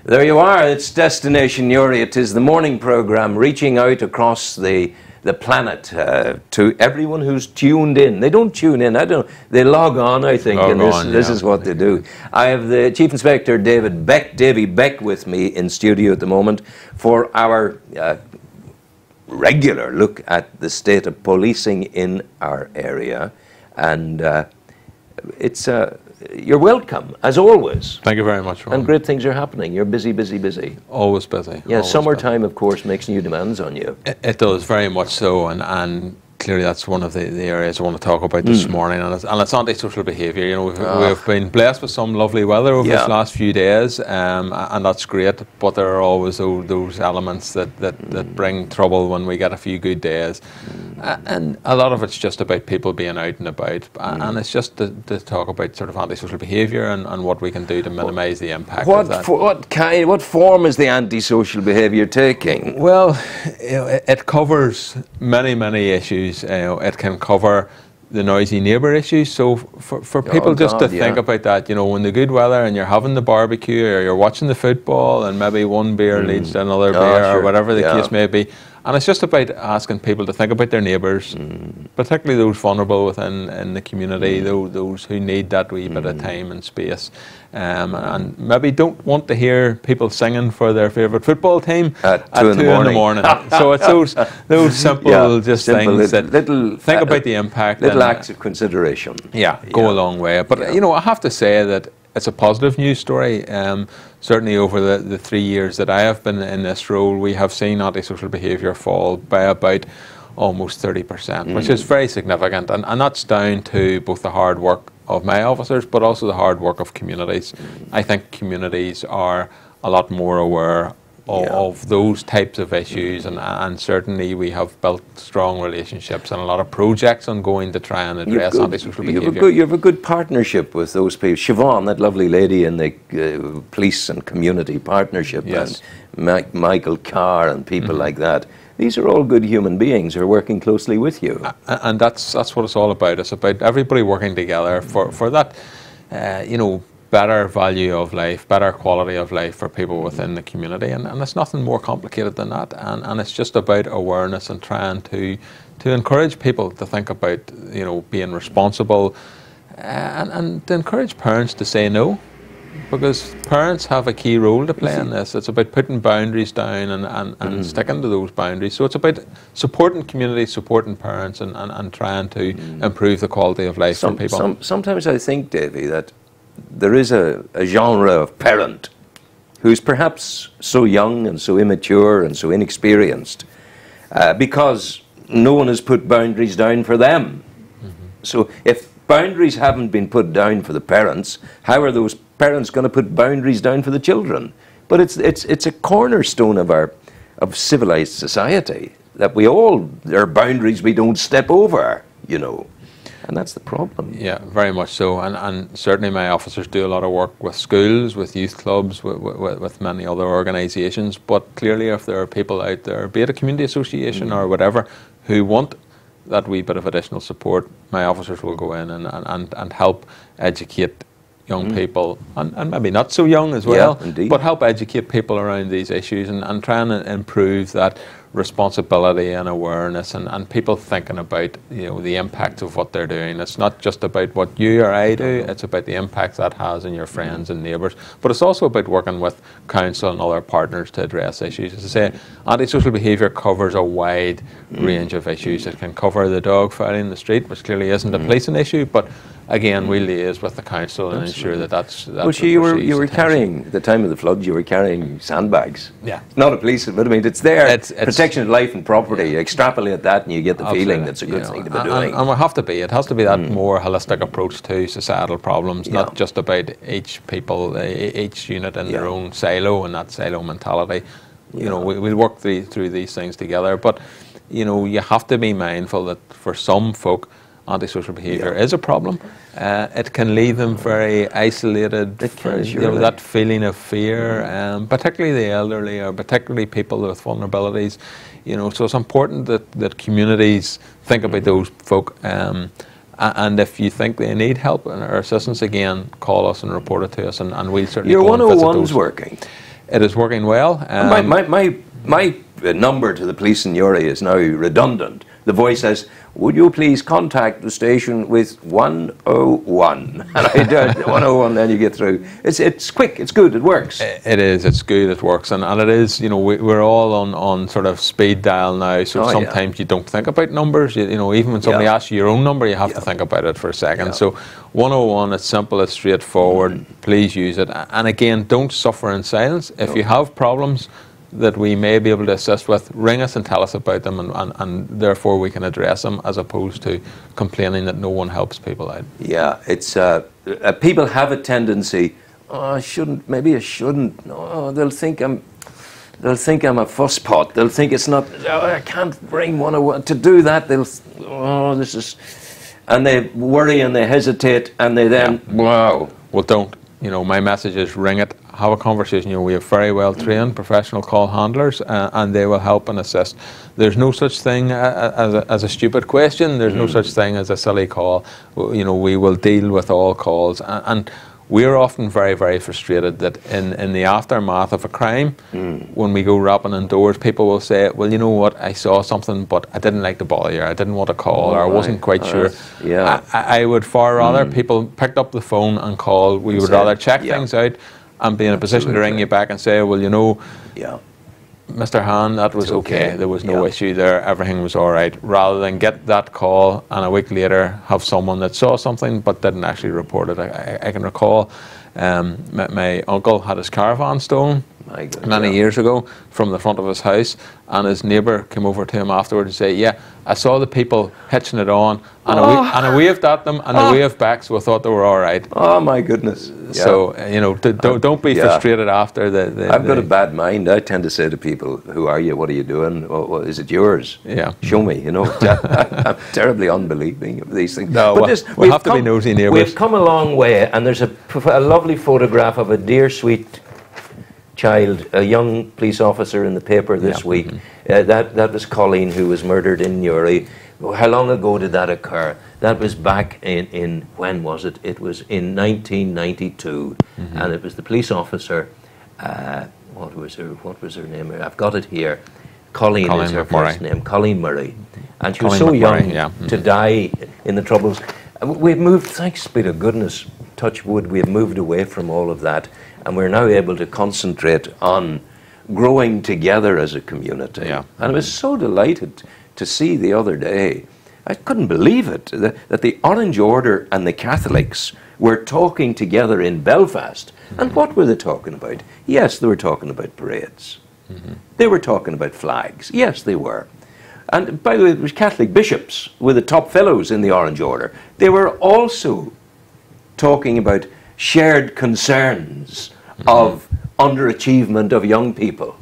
There you are, it's Destination Newry. It is the morning programme reaching out across the planet to everyone who's tuned in. They don't tune in, they log on, I think, and this is what they do. I have the Chief Inspector Davy Beck with me in studio at the moment for our regular look at the state of policing in our area. And you're welcome, as always. Thank you very much, Ron. And great things are happening. You're busy, busy, busy. Always busy. Yeah, always summertime, of course, makes new demands on you. It does, very much so, and clearly that's one of the areas I want to talk about this morning, and it's antisocial behaviour. You know, we've been blessed with some lovely weather over these last few days, and that's great, but there are always those elements that bring trouble when we get a few good days. And a lot of it's just about people being out and about, and it's just to talk about sort of antisocial behaviour and what we can do to minimise the impact of that. What form is the antisocial behaviour taking? Well, it covers many issues. It can cover the noisy neighbour issues. So for people to think about that, you know, when the good weather and you're having the barbecue or you're watching the football and maybe one beer leads to another beer or whatever the case may be. And it's just about asking people to think about their neighbours, particularly those vulnerable within the community, those who need that wee bit of time and space, and maybe don't want to hear people singing for their favourite football team at 2 in the morning. So it's those simple things that think about the impact. Little acts of consideration. Go a long way. But you know, I have to say that it's a positive news story. Certainly over the 3 years that I have been in this role, we have seen antisocial behaviour fall by about almost 30%, which is very significant. And that's down to both the hard work of my officers, but also the hard work of communities. I think communities are a lot more aware of those types of issues, and certainly we have built strong relationships and a lot of projects ongoing to try and address antisocial behaviour. You have a good partnership with those people. Siobhan, that lovely lady in the police and community partnership, and Michael Carr and people like that. These are all good human beings who are working closely with you. And that's what it's all about. It's about everybody working together for that, you know, better value of life, better quality of life for people within the community, and it's nothing more complicated than that, and it's just about awareness and trying to encourage people to think about, you know, being responsible, and to encourage parents to say no, because parents have a key role to play in this. It's about putting boundaries down and sticking to those boundaries. So it's about supporting communities, supporting parents, and trying to improve the quality of life for people. Sometimes I think, Davy, that there is a genre of parent who's perhaps so young and so immature and so inexperienced because no one has put boundaries down for them. So if boundaries haven't been put down for the parents, how are those parents going to put boundaries down for the children? But it's a cornerstone of civilized society that there are boundaries we don't step over, you know. And that's the problem. Yeah, very much so. And certainly my officers do a lot of work with schools, with youth clubs, with many other organisations. But clearly if there are people out there, be it a community association or whatever, who want that wee bit of additional support, my officers will go in and help educate young people, and maybe not so young as well, but help educate people around these issues and try and improve that responsibility and awareness, and people thinking about, you know, the impact of what they're doing. It's not just about what you or I do, it's about the impact that has on your friends and neighbours, but it's also about working with council and other partners to address issues. As I say, antisocial behaviour covers a wide range of issues. It can cover the dog fighting in the street, which clearly isn't a policing issue, but again, we liaise with the council and ensure that's well, you were carrying, at the time of the flood, you were carrying sandbags. Yeah. Not a police, but I mean, it's there. It's protection of life and property. You extrapolate that and you get the feeling that's a good thing to be doing. And it has to be that more holistic approach to societal problems, not just about each unit in their own silo and that silo mentality. You know, we'll work through these things together, but you know, you have to be mindful that for some folk, antisocial behaviour is a problem. It can leave them very isolated. You know, that feeling of fear, particularly the elderly or particularly people with vulnerabilities. You know, so it's important that communities think about those folk. And if you think they need help or assistance, again, call us and report it to us, and we'll certainly. Your 101's working. it is working well. My number to the police in Newry is now redundant. The voice says, "Would you please contact the station with 101?" And I do 101, then you get through. It's quick, it's good, it works. It is, it's good, it works, and it is, you know, we're all on sort of speed dial now, so sometimes you don't think about numbers, you know, even when somebody asks you your own number, you have to think about it for a second. So 101, it's simple, it's straightforward, please use it, and again, don't suffer in silence. If you have problems that we may be able to assist with, ring us and tell us about them, and therefore we can address them, as opposed to complaining that no one helps people out. Yeah, it's people have a tendency, oh, I shouldn't, maybe I shouldn't, no, they'll think I'm a fusspot, they'll think it's not, oh, I can't bring 101, to do that they'll, oh, this is, and they worry and they hesitate, and they then, wow. Well, don't. You know, my message is ring it, have a conversation. You know, we have very well trained professional call handlers, and they will help and assist. There's no such thing as a stupid question. There's no such thing as a silly call. You know, we will deal with all calls, and we're often very, very frustrated that in the aftermath of a crime, when we go rapping on doors, people will say, well, you know what, I saw something, but I didn't like to bother you, I didn't want to call, or I wasn't quite sure. Yeah. I would far rather people picked up the phone and called. We would rather check things out and be in a position to ring you back and say, well, you know, Mr. Han, that was okay. There was no issue there. Everything was all right. Rather than get that call and a week later have someone that saw something but didn't actually report it. I can recall my uncle had his caravan stolen many years ago from the front of his house, and his neighbour came over to him afterwards and said, yeah, I saw the people hitching it on, and I waved at them, and they waved back, so I thought they were all right. Oh my goodness. So, you know, don't be frustrated after the I've got a bad mind. I tend to say to people, who are you, what are you doing, is it yours? Yeah. Show me, you know. I'm terribly unbelieving of these things. No, but we have to be nosy neighbours. We've come a long way, and there's a lovely photograph of a dear, sweet child, a young police officer in the paper this week. That was Colleen, who was murdered in Newry. How long ago did that occur? That was back in when was it? It was in 1992, and it was the police officer. What was her name? I've got it here. Colleen is her first name. Colleen Murray, and she was so young to die in the Troubles. We've moved, thanks be to goodness, touch wood, we've moved away from all of that, and we're now able to concentrate on growing together as a community. And I was so delighted to see the other day, I couldn't believe it, that the Orange Order and the Catholics were talking together in Belfast. And what were they talking about? Yes, they were talking about parades. They were talking about flags. Yes, they were. And by the way, it was Catholic bishops were the top fellows in the Orange Order. They were also talking about shared concerns of underachievement of young people.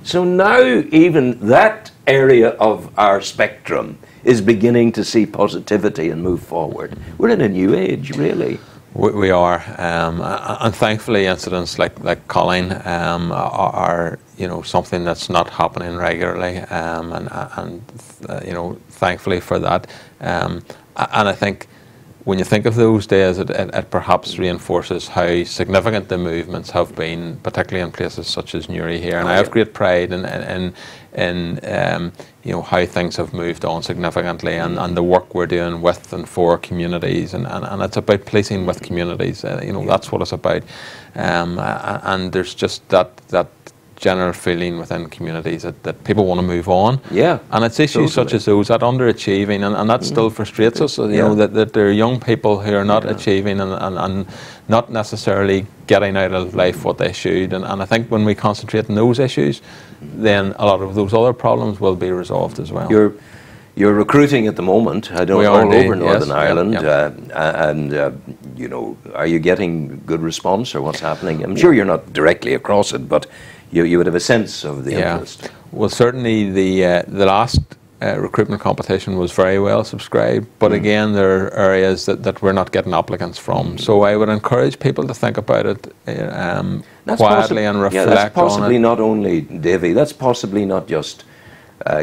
So now even that area of our spectrum is beginning to see positivity and move forward. We're in a new age, really. We are, and thankfully incidents like Colleen are you know, something that's not happening regularly, and you know, thankfully for that. And I think when you think of those days, it perhaps reinforces how significant the movements have been, particularly in places such as Newry here. And I have great pride in you know, how things have moved on significantly, and the work we're doing with and for communities, and it's about policing with communities. You know, that's what it's about. And there's just that general feeling within communities that people want to move on. And it's issues such as those, that underachieving, and that still frustrates us, you know, that there are young people who are not achieving and not necessarily getting out of life what they should. And I think when we concentrate on those issues, then a lot of those other problems will be resolved as well. You're recruiting at the moment, I don't know, all over Northern Ireland, and you know, are you getting good response, or what's happening? I'm sure you're not directly across it, but you would have a sense of the interest. Well, certainly the last recruitment competition was very well subscribed, but again, there are areas that we're not getting applicants from. So I would encourage people to think about it quietly and reflect on it. That's possibly not only, Davy, that's possibly not just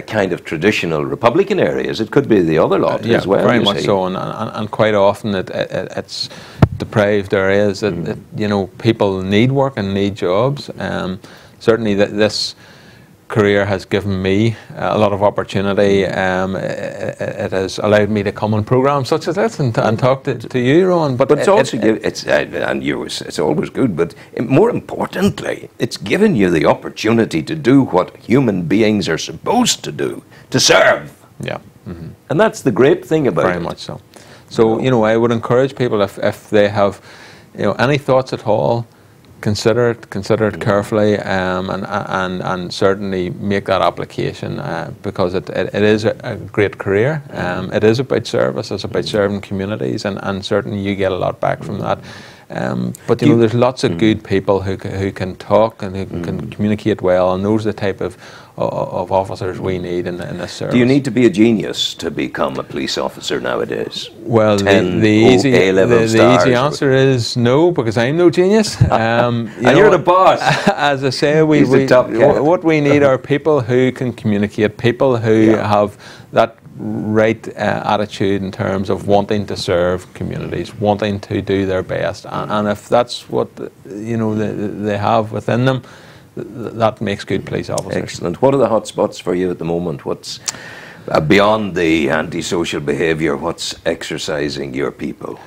kind of traditional Republican areas. It could be the other lot as well. Very much so, and quite often it's deprived areas that you know, people need work and need jobs. certainly this career has given me a lot of opportunity. It has allowed me to come on programs such as this and talk to you, Rowan. But it's also it's always good. But more importantly, it's given you the opportunity to do what human beings are supposed to do, to serve. Yeah, mm-hmm. And that's the great thing about it. Very much so. So I would encourage people, if they have any thoughts at all, consider it carefully, and certainly make that application, because it is a great career. It is about service, it's about serving communities, and certainly you get a lot back from that. But there's lots of good people who can talk and who can communicate well, and those are the type of officers we need in this service. Do you need to be a genius to become a police officer nowadays? Well, the easy answer is no, because I'm no genius. And you're the boss. As I say, what we need are people who can communicate, people who have that right attitude in terms of wanting to serve communities, wanting to do their best, and if that's what they have within them, that makes good police officers. Excellent. What are the hot spots for you at the moment? What's beyond the antisocial behaviour? What's exercising your people?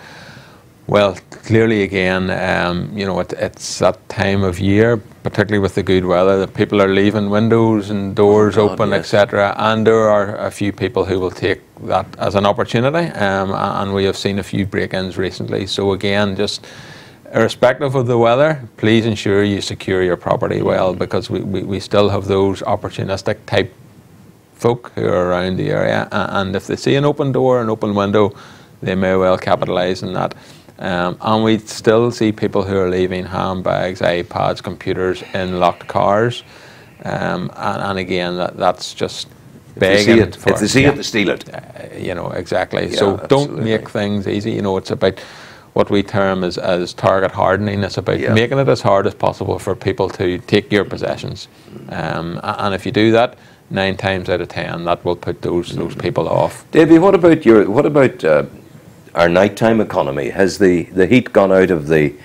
Well, clearly again, it's that time of year, particularly with the good weather, that people are leaving windows and doors open, yes, etc. And there are a few people who will take that as an opportunity, and we have seen a few break-ins recently. So again, just irrespective of the weather, please ensure you secure your property well, because we still have those opportunistic type folk who are around the area, and if they see an open door, an open window, they may well capitalise on that. And we still see people who are leaving handbags, iPads, computers in locked cars, and again, that's just begging. If they see it, they steal it. Exactly. Yeah, so absolutely. Don't make things easy. It's about what we term as target hardening. It's about making it as hard as possible for people to take your possessions, and if you do that, 9 times out of 10, that will put those people off. Davy, what about our nighttime economy? Has the heat gone out of the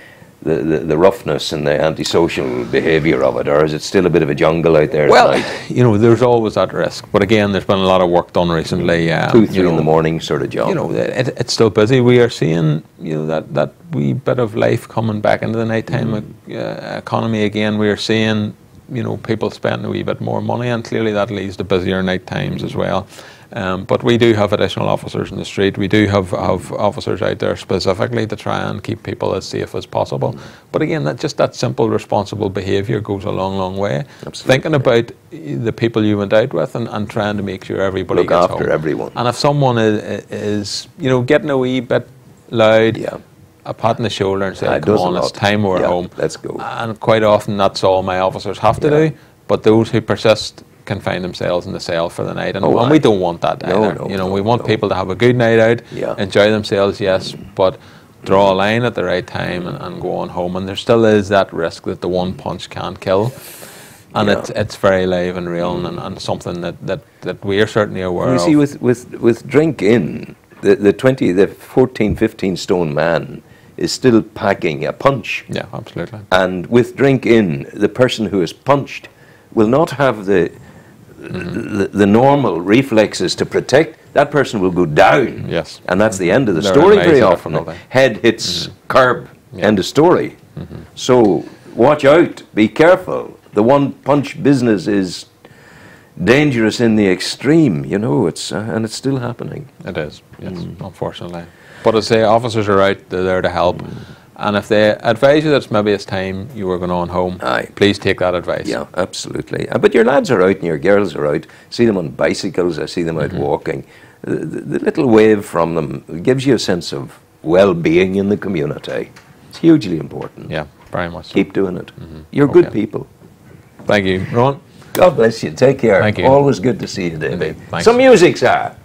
roughness and the antisocial behaviour of it, or is it still a bit of a jungle out there at night? There's always that risk, but again, there's been a lot of work done recently. 2, 3 in the morning sort of job. It's still busy. We are seeing that wee bit of life coming back into the nighttime economy again. We are seeing people spending a wee bit more money, and clearly that leads to busier night times as well. But we do have additional officers in the street. We do have officers out there specifically to try and keep people as safe as possible. But again, that simple, responsible behaviour goes a long, long way. Absolutely. Thinking about the people you went out with and trying to make sure everybody Look gets after home. everyone. And if someone is getting a wee bit loud, a pat on the shoulder and saying, come on, it's time we're home. Let's go. And quite often that's all my officers have to do. But those who persist can find themselves in the cell for the night, and we don't want that either. We want people to have a good night out, enjoy themselves, yes, but draw a line at the right time and go on home. And there still is that risk that the one punch can't kill, and it's very live and real, and something that we are certainly aware of. You see, with drink in, the 14, 15 stone man is still packing a punch. Yeah, absolutely. And with drink in, the person who is punched will not have the normal reflexes to protect. That person will go down. Yes. And that's the end of the story very often. Head hits curb, end of story. So watch out, be careful. The one punch business is dangerous in the extreme, and it's still happening. It is, yes, unfortunately. But as I say, officers are out, they're there to help. And if they advise you that maybe it's time you were going on home, please take that advice. Yeah, absolutely. But your lads are out and your girls are out. See them on bicycles, I see them out walking. The little wave from them gives you a sense of well-being in the community. It's hugely important. Yeah, very much so. Keep doing it. You're good people. Thank you, Ron. God bless you. Take care. Thank you. Always good to see you, Davy. Indeed. Thanks. Some music, sir.